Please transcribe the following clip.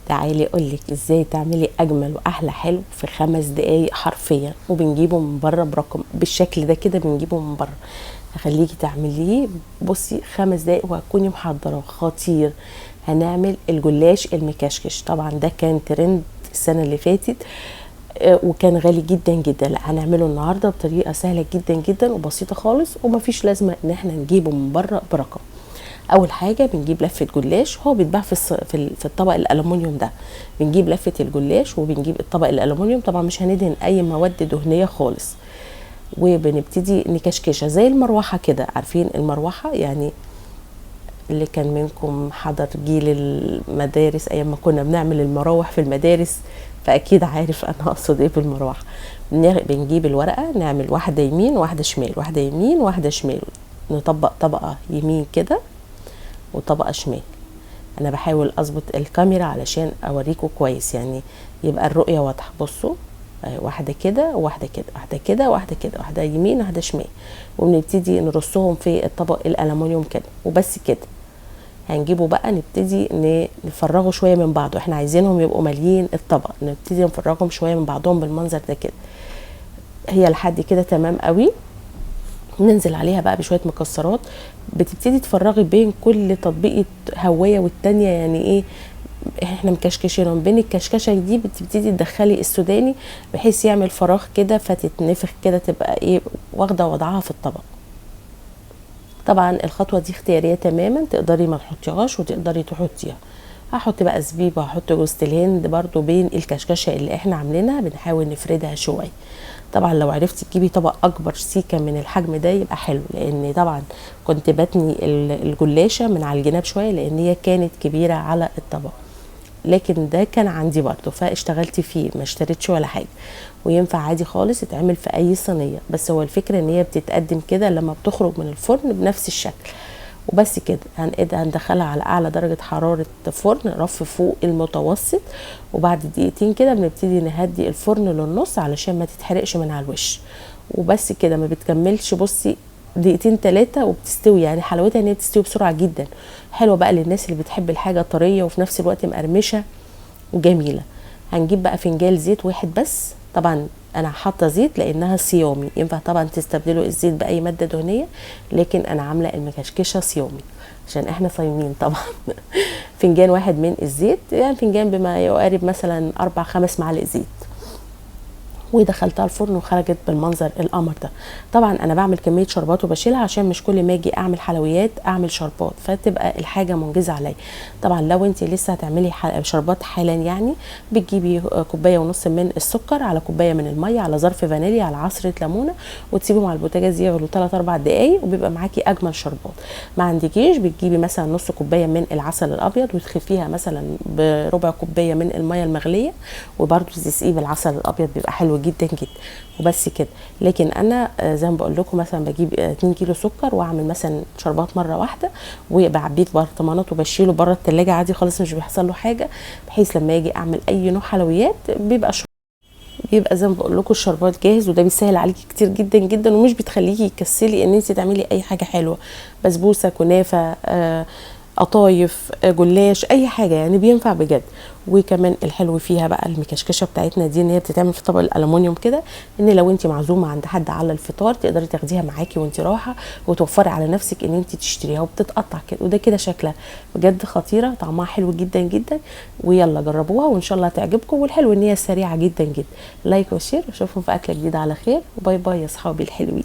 تعالي اقولك ازاي تعملي اجمل واحلى حلو في 5 دقايق حرفيا، وبنجيبه من بره برقم بالشكل ده كده، بنجيبه من بره. هخليكي تعمليه بصي 5 دقايق وهتكوني محضره خطير. هنعمل الجلاش المكشكش، طبعا ده كان ترند السنه اللي فاتت وكان غالي جدا جدا. لا، هنعمله النهارده بطريقه سهله جدا جدا وبسيطه خالص، ومفيش لازمه ان احنا نجيبه من بره برقم. اول حاجه بنجيب لفه جلاش، هو بيتباع في الطبق الالومنيوم ده. بنجيب لفه الجلاش وبنجيب الطبق الالومنيوم، طبعا مش هندهن اي مواد دهنيه خالص. وبنبتدي نكشكشها زي المروحه كده، عارفين المروحه يعني؟ اللي كان منكم حضر جيل المدارس ايام ما كنا بنعمل المراوح في المدارس فاكيد عارف انا اقصد ايه بالمروحه. بنجيب الورقه، نعمل واحده يمين واحده شمال، واحده يمين واحده شمال، نطبق طبقه يمين كده وطبقه شمال. انا بحاول اظبط الكاميرا علشان اوريكم كويس، يعني يبقى الرؤيه واضحه. بصوا، واحده كده وواحده كده، واحده كده واحده كده، واحده يمين واحده شمال، وبنبتدي نرصهم في الطبق الالومنيوم كده وبس كده. هنجيبه بقى نبتدي نفرغه شويه من بعضه، احنا عايزينهم يبقوا ماليين الطبق، نبتدي نفرغهم شويه من بعضهم بالمنظر ده كده. هي لحد كده تمام قوي. ننزل عليها بقى بشويه مكسرات، بتبتدي تفرغي بين كل تطبيقه هوايه والتانيه، يعني ايه، احنا مكشكشينهم بين الكشكشه دي بتبتدي تدخلي السوداني بحيث يعمل فراغ كده فتتنفخ كده، تبقى ايه واخده وضعها في الطبق. طبعا الخطوه دي اختياريه تماما، تقدري ما تحطيهاش وتقدري تحطيها. هحط بقى زبيب وهحط جوز الهند برضو بين الكشكشه اللي احنا عاملينها، بنحاول نفردها شويه. طبعا لو عرفتي تجيبي طبق اكبر سيكه من الحجم ده يبقى حلو، لان طبعا كنت بتني الجلاشه من على الجناب شويه لان هي كانت كبيره على الطبق، لكن ده كان عندي برضو فاشتغلت فيه، ما اشتريتش ولا حاجه. وينفع عادي خالص يتعمل في اي صينيه، بس هو الفكره ان هي بتتقدم كده لما بتخرج من الفرن بنفس الشكل وبس كده. هندخلها على اعلى درجه حراره فرن، رف فوق المتوسط، وبعد دقيقتين كده بنبتدي نهدي الفرن للنص علشان ما تتحرقش من على الوش. وبس كده، ما بتكملش بصي دقيقتين 3 وبتستوي. يعني حلاوتها ان هي بتستوي بسرعه جدا، حلوه بقى للناس اللي بتحب الحاجه طريه وفي نفس الوقت مقرمشه وجميله. هنجيب بقى فنجان زيت واحد بس، طبعا انا حاطه زيت لانها صيامي، ينفع طبعا تستبدلوا الزيت باي ماده دهنيه، لكن انا عامله المكشكشه صيامي عشان احنا صايمين طبعا. فنجان واحد من الزيت، يعني فنجان بما يقارب مثلا 4-5 معالق زيت، ودخلتها الفرن وخرجت بالمنظر القمر ده. طبعا انا بعمل كميه شربات وبشيلها عشان مش كل ما اجي اعمل حلويات اعمل شربات فتبقى الحاجه منجزه عليا. طبعا لو انت لسه هتعملي شربات حالا، يعني بتجيبي كوبايه ونص من السكر على كوبايه من الميه على ظرف فانيليا على عصره ليمونه، وتسيبهم على البوتاجاز يغلوا 3-4 دقائق وبيبقى معاكي اجمل شربات. ما عندكيش بتجيبي مثلا نص كوبايه من العسل الابيض وتخفيها مثلا بربع كوبايه من الميه المغليه، وبرده تسقيه بالعسل الابيض بيبقى حلو جدا جدا وبس كده. لكن انا زي ما بقول لكم مثلا بجيب 2 كيلو سكر واعمل مثلا شربات مره واحده، وبعبيه في برطمانات وبشيله بره التلاجة عادي خالص، مش بيحصل له حاجه، بحيث لما اجي اعمل اي نوع حلويات بيبقى زي ما بقول لكم الشربات جاهز. وده بيسهل عليكي كتير جدا جدا، ومش بتخليكي تكسلي ان انت تعملي اي حاجه حلوه، بسبوسه، كنافه، قطايف، جلاش، اي حاجه يعني بينفع بجد. وكمان الحلو فيها بقى المكشكشه بتاعتنا دي ان هي بتتعمل في طبق الالومنيوم كده، ان لو انت معزومه عند حد على الفطار تقدري تاخديها معاكي وانت رايحه وتوفري على نفسك ان انت تشتريها وبتتقطع كده. وده كده شكلها بجد خطيره، طعمها حلو جدا جدا، ويلا جربوها وان شاء الله هتعجبكم. والحلو ان هي سريعه جدا جدا. لايك وشير، واشوفكم في اكله جديده على خير، وباي باي يا اصحابي الحلوين.